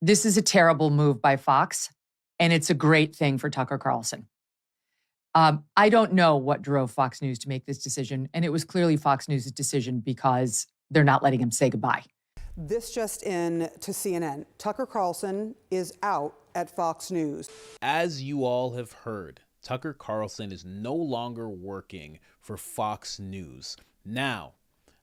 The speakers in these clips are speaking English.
This is a terrible move by Fox, and it's a great thing for Tucker Carlson. I don't know what drove Fox News to make this decision, and it was clearly Fox News' decision because they're not letting him say goodbye. This just in to CNN. Tucker Carlson is out at Fox News. As you all have heard, Tucker Carlson is no longer working for Fox News. Now,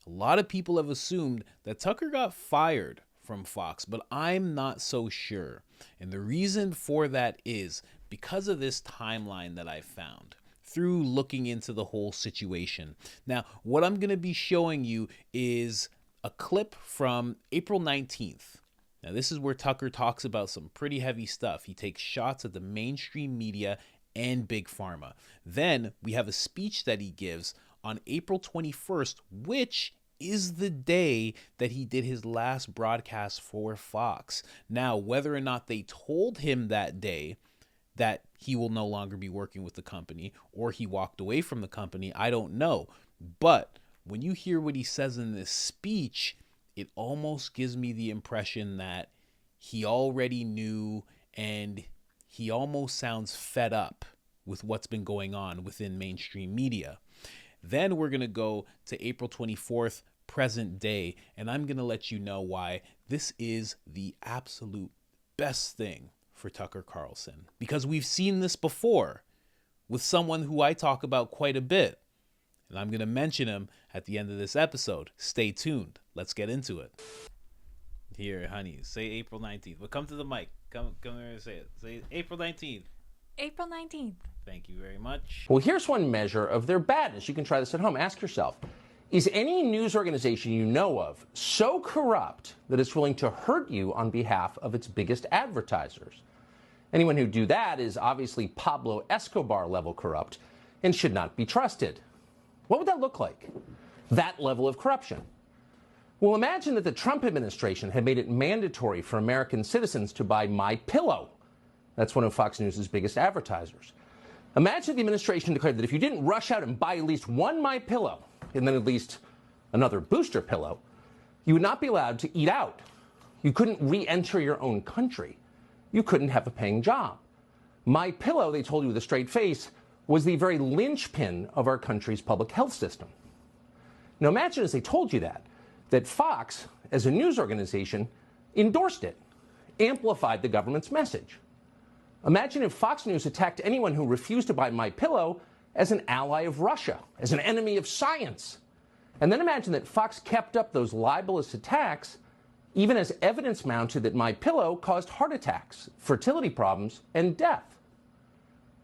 a lot of people have assumed that Tucker got fired from Fox, but I'm not so sure. And the reason for that is because of this timeline that I found through looking into the whole situation. Now, what I'm going to be showing you is a clip from April 19th. Now, this is where Tucker talks about some pretty heavy stuff. He takes shots at the mainstream media and Big Pharma. Then we have a speech that he gives on April 21st, which is the day that he did his last broadcast for Fox. Now, whether or not they told him that day that he will no longer be working with the company or he walked away from the company, I don't know. But when you hear what he says in this speech, it almost gives me the impression that he already knew, and he almost sounds fed up with what's been going on within mainstream media. Then we're going to go to April 24th, present day, and I'm going to let you know why this is the absolute best thing for Tucker Carlson. Because we've seen this before with someone who I talk about quite a bit. And I'm going to mention him at the end of this episode. Stay tuned. Let's get into it. Here, honey, say April 19th. But come to the mic. Come here and say it. Say April 19th. April 19th. Thank you very much. Well, here's one measure of their badness. You can try this at home. Ask yourself, is any news organization you know of so corrupt that it's willing to hurt you on behalf of its biggest advertisers? Anyone who do that is obviously Pablo Escobar level corrupt and should not be trusted. What would that look like? That level of corruption. Well, imagine that the Trump administration had made it mandatory for American citizens to buy MyPillow. That's one of Fox News' biggest advertisers. Imagine the administration declared that if you didn't rush out and buy at least one MyPillow and then at least another booster pillow, you would not be allowed to eat out. You couldn't re-enter your own country. You couldn't have a paying job. MyPillow, they told you with a straight face, was the very linchpin of our country's public health system. Now imagine, as they told you that Fox, as a news organization, endorsed it, amplified the government's message. Imagine if Fox News attacked anyone who refused to buy MyPillow as an ally of Russia, as an enemy of science. And then imagine that Fox kept up those libelous attacks even as evidence mounted that MyPillow caused heart attacks, fertility problems, and death.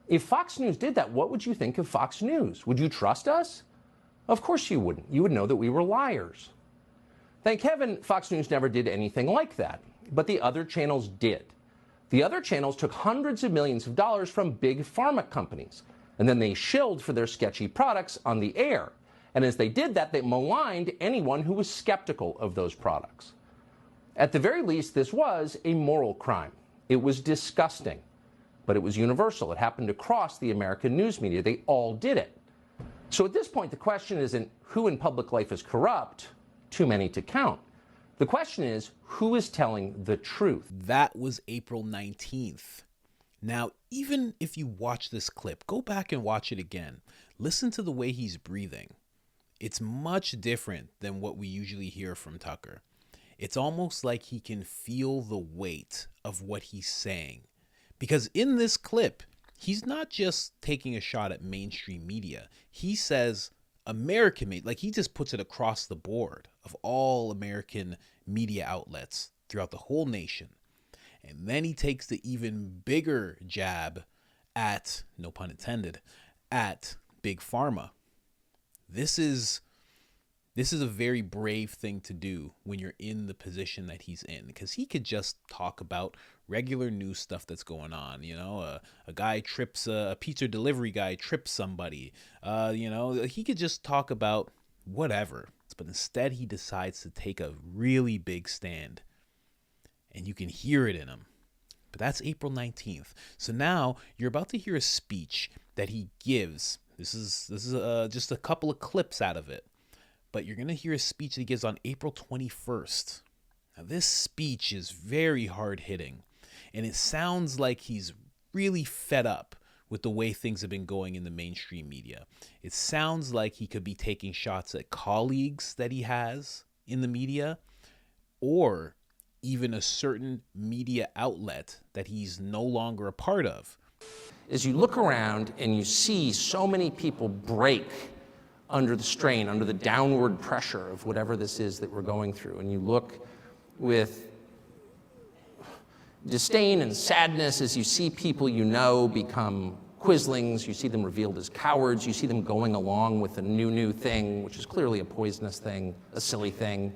If Fox News did that, what would you think of Fox News? Would you trust us? Of course you wouldn't. You would know that we were liars. Thank heaven Fox News never did anything like that, but the other channels did. The other channels took hundreds of millions of dollars from big pharma companies, and then they shilled for their sketchy products on the air. And as they did that, they maligned anyone who was skeptical of those products. At the very least, this was a moral crime. It was disgusting, but it was universal. It happened across the American news media. They all did it. So at this point, the question isn't who in public life is corrupt, too many to count. The question is, who is telling the truth? That was April 19th. Now, even if you watch this clip, go back and watch it again. Listen to the way he's breathing. It's much different than what we usually hear from Tucker. It's almost like he can feel the weight of what he's saying. Because in this clip, he's not just taking a shot at mainstream media. He says American media, like he just puts it across the board of all American media outlets throughout the whole nation. And then he takes the even bigger jab at, no pun intended, at Big Pharma. This is a very brave thing to do when you're in the position that he's in, because he could just talk about regular news stuff that's going on. You know, a guy trips, a pizza delivery guy trips somebody. You know, he could just talk about whatever. But instead, he decides to take a really big stand, and you can hear it in him. But that's April 19th. So now you're about to hear a speech that he gives. This is just a couple of clips out of it. But you're going to hear a speech that he gives on April 21st. Now, this speech is very hard-hitting, and it sounds like he's really fed up with the way things have been going in the mainstream media. It sounds like he could be taking shots at colleagues that he has in the media, or even a certain media outlet that he's no longer a part of. As you look around and you see so many people break under the strain, under the downward pressure of whatever this is that we're going through, and you look with disdain and sadness as you see people you know become quislings, you see them revealed as cowards, you see them going along with a new thing, which is clearly a poisonous thing, a silly thing,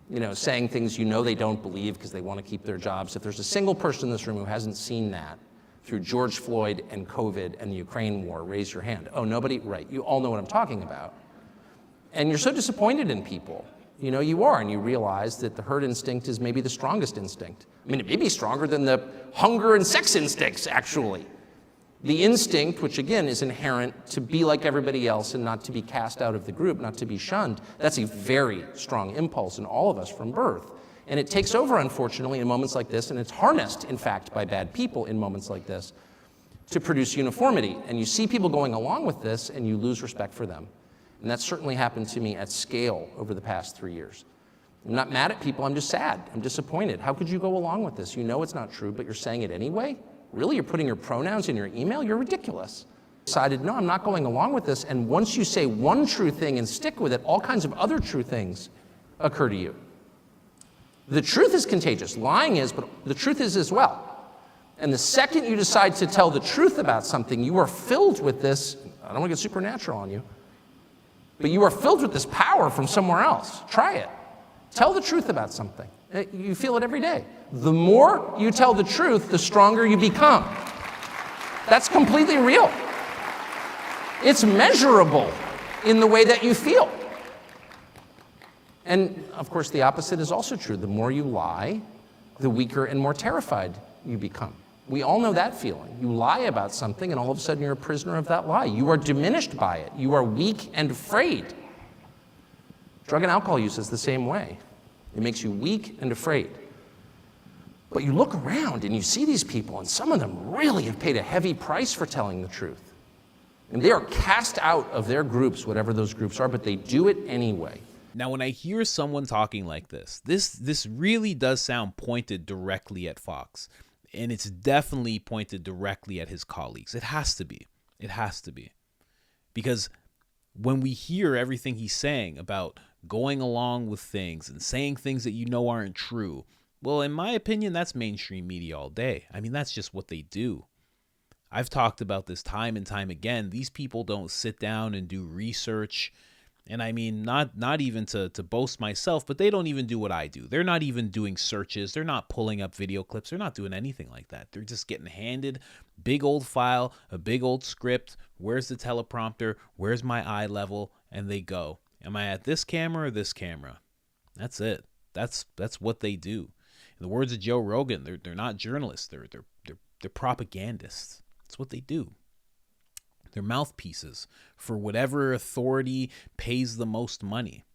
you know, saying things you know they don't believe because they want to keep their jobs. If there's a single person in this room who hasn't seen that through George Floyd and COVID and the Ukraine war, raise your hand. Oh, nobody? Right, you all know what I'm talking about. And you're so disappointed in people. You know, you are, and you realize that the herd instinct is maybe the strongest instinct. I mean, it may be stronger than the hunger and sex instincts, actually. The instinct, which again is inherent to be like everybody else and not to be cast out of the group, not to be shunned, that's a very strong impulse in all of us from birth. And it takes over, unfortunately, in moments like this, and it's harnessed, in fact, by bad people in moments like this, to produce uniformity. And you see people going along with this, and you lose respect for them. And that's certainly happened to me at scale over the past 3 years. I'm not mad at people, I'm just sad, I'm disappointed. How could you go along with this? You know it's not true, but you're saying it anyway? Really, you're putting your pronouns in your email? You're ridiculous. Decided, no, I'm not going along with this, and once you say one true thing and stick with it, all kinds of other true things occur to you. The truth is contagious, lying is, but the truth is as well. And the second you decide to tell the truth about something, you are filled with this, I don't want to get supernatural on you, but you are filled with this power from somewhere else. Try it. Tell the truth about something. You feel it every day. The more you tell the truth, the stronger you become. That's completely real. It's measurable in the way that you feel. And of course, the opposite is also true. The more you lie, the weaker and more terrified you become. We all know that feeling. You lie about something, and all of a sudden you're a prisoner of that lie. You are diminished by it. You are weak and afraid. Drug and alcohol use is the same way. It makes you weak and afraid. But you look around and you see these people, and some of them really have paid a heavy price for telling the truth. And they are cast out of their groups, whatever those groups are, but they do it anyway. Now, when I hear someone talking like this really does sound pointed directly at Fox. And it's definitely pointed directly at his colleagues. It has to be. It has to be. Because when we hear everything he's saying about going along with things and saying things that you know aren't true, well, in my opinion, that's mainstream media all day. I mean, that's just what they do. I've talked about this time and time again. These people don't sit down and do research. And I mean, not even to boast myself, but they don't even do what I do. They're not even doing searches. They're not pulling up video clips. They're not doing anything like that. They're just getting handed big old file, a big old script. Where's the teleprompter? Where's my eye level? And they go. Am I at this camera or this camera? That's it. That's what they do. In the words of Joe Rogan, they're not journalists. They're propagandists. That's what they do. They're mouthpieces for whatever authority pays the most money.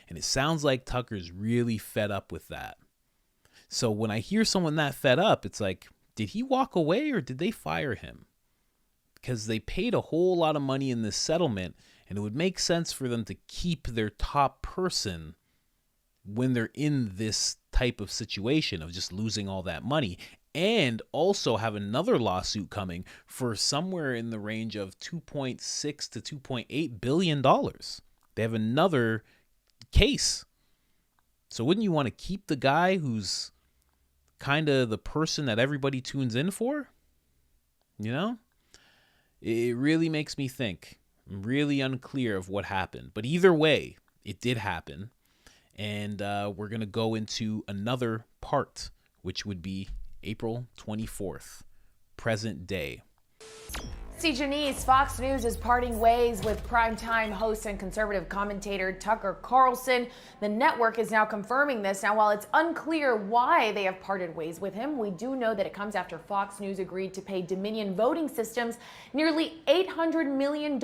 And it sounds like Tucker's really fed up with that. So when I hear someone that fed up, it's like, did he walk away or did they fire him? Because they paid a whole lot of money in this settlement, and it would make sense for them to keep their top person when they're in this type of situation of just losing all that money. And also have another lawsuit coming for somewhere in the range of $2.6 to $2.8 billion. They have another case. So wouldn't you want to keep the guy who's kind of the person that everybody tunes in for? You know? It really makes me think. I'm really unclear of what happened. But either way, it did happen. And we're going to go into another part, which would be April 24th, present day. See, Janice, Fox News is parting ways with primetime host and conservative commentator Tucker Carlson. The network is now confirming this. Now, while it's unclear why they have parted ways with him, we do know that it comes after Fox News agreed to pay Dominion Voting Systems nearly $800 million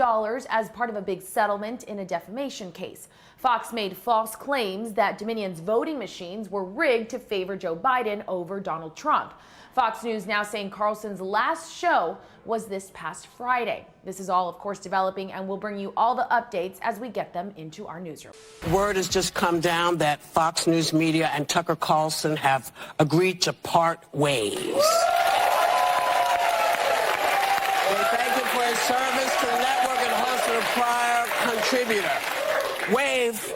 as part of a big settlement in a defamation case. Fox made false claims that Dominion's voting machines were rigged to favor Joe Biden over Donald Trump. Fox News now saying Carlson's last show was this past Friday. This is all, of course, developing, and we'll bring you all the updates as we get them into our newsroom. Word has just come down that Fox News Media and Tucker Carlson have agreed to part ways. We thank him for his service to the network and host of a prior contributor. Wave.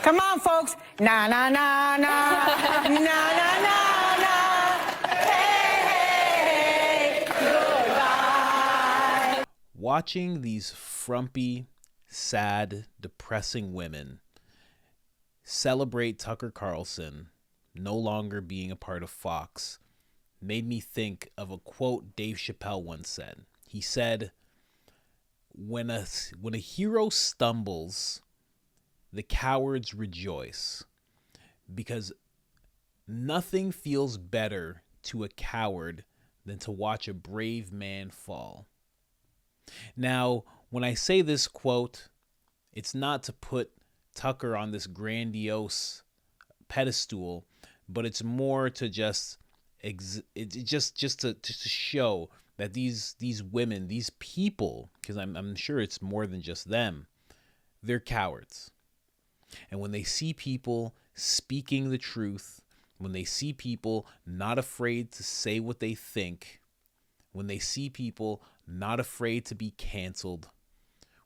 Come on, folks. Na na na na na na na na. Hey, goodbye. Watching these frumpy, sad, depressing women celebrate Tucker Carlson no longer being a part of Fox made me think of a quote Dave Chappelle once said. He said, when a hero stumbles, the cowards rejoice, because nothing feels better to a coward than to watch a brave man fall. Now, when I say this quote, it's not to put Tucker on this grandiose pedestal, but it's more to just to show that these women, these people, because I'm sure it's more than just them, they're cowards. And when they see people speaking the truth, when they see people not afraid to say what they think, when they see people not afraid to be canceled,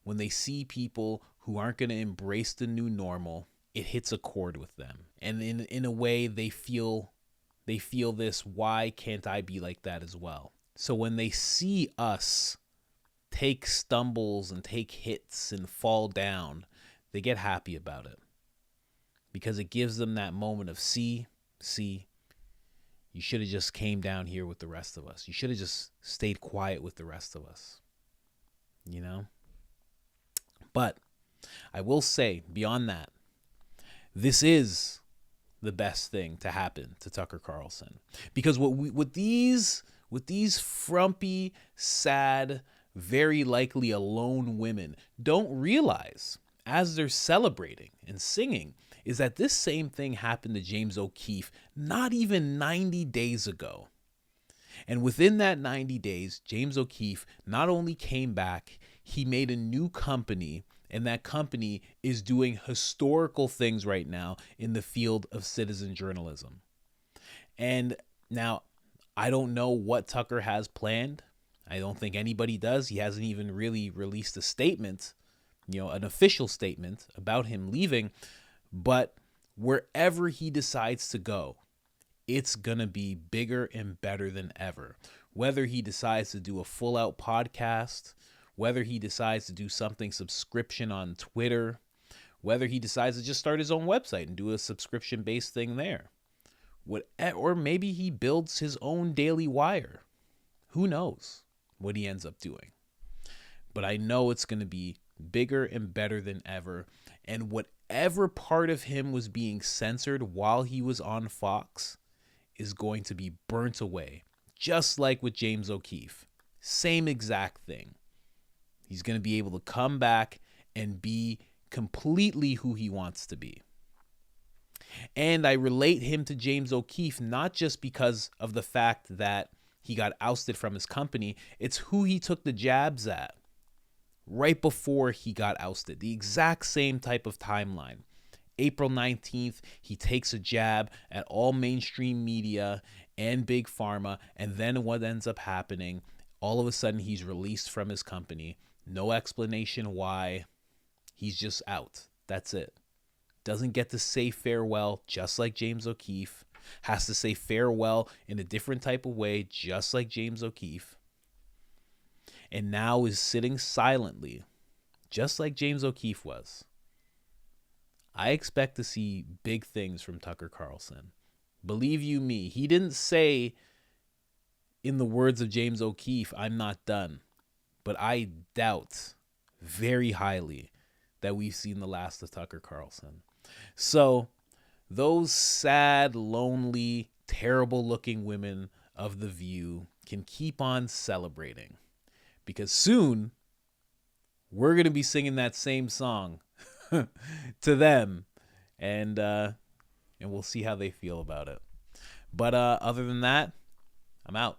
when they see people who aren't going to embrace the new normal, it hits a chord with them. And in a way, they feel this, why can't I be like that as well? So when they see us take stumbles and take hits and fall down, they get happy about it, because it gives them that moment of, see, you should have just came down here with the rest of us. You should have just stayed quiet with the rest of us, you know? But I will say, beyond that, this is the best thing to happen to Tucker Carlson, because with these frumpy, sad, very likely alone women don't realize as they're celebrating and singing is that this same thing happened to James O'Keefe not even 90 days ago. And within that 90 days, James O'Keefe not only came back, he made a new company, and that company is doing historical things right now in the field of citizen journalism. And now, I don't know what Tucker has planned. I don't think anybody does. He hasn't even really released a statement, an official statement about him leaving. But wherever he decides to go, it's going to be bigger and better than ever. Whether he decides to do a full-out podcast, whether he decides to do something subscription on Twitter, whether he decides to just start his own website and do a subscription-based thing there, or maybe he builds his own Daily Wire. Who knows what he ends up doing? But I know it's going to be bigger and better than ever. And whatever part of him was being censored while he was on Fox is going to be burnt away, just like with James O'Keefe. Same exact thing. He's going to be able to come back and be completely who he wants to be. And I relate him to James O'Keefe not just because of the fact that he got ousted from his company. It's who he took the jabs at right before he got ousted. The exact same type of timeline. April 19th, he takes a jab at all mainstream media and big pharma. And then what ends up happening, all of a sudden he's released from his company. No explanation why. He's just out. That's it. Doesn't get to say farewell, just like James O'Keefe. Has to say farewell in a different type of way, just like James O'Keefe. And now is sitting silently, just like James O'Keefe was. I expect to see big things from Tucker Carlson. Believe you me, he didn't say, in the words of James O'Keefe, I'm not done. But I doubt very highly that we've seen the last of Tucker Carlson. So those sad, lonely, terrible-looking women of The View can keep on celebrating, because soon we're going to be singing that same song to them, and we'll see how they feel about it. But other than that, I'm out.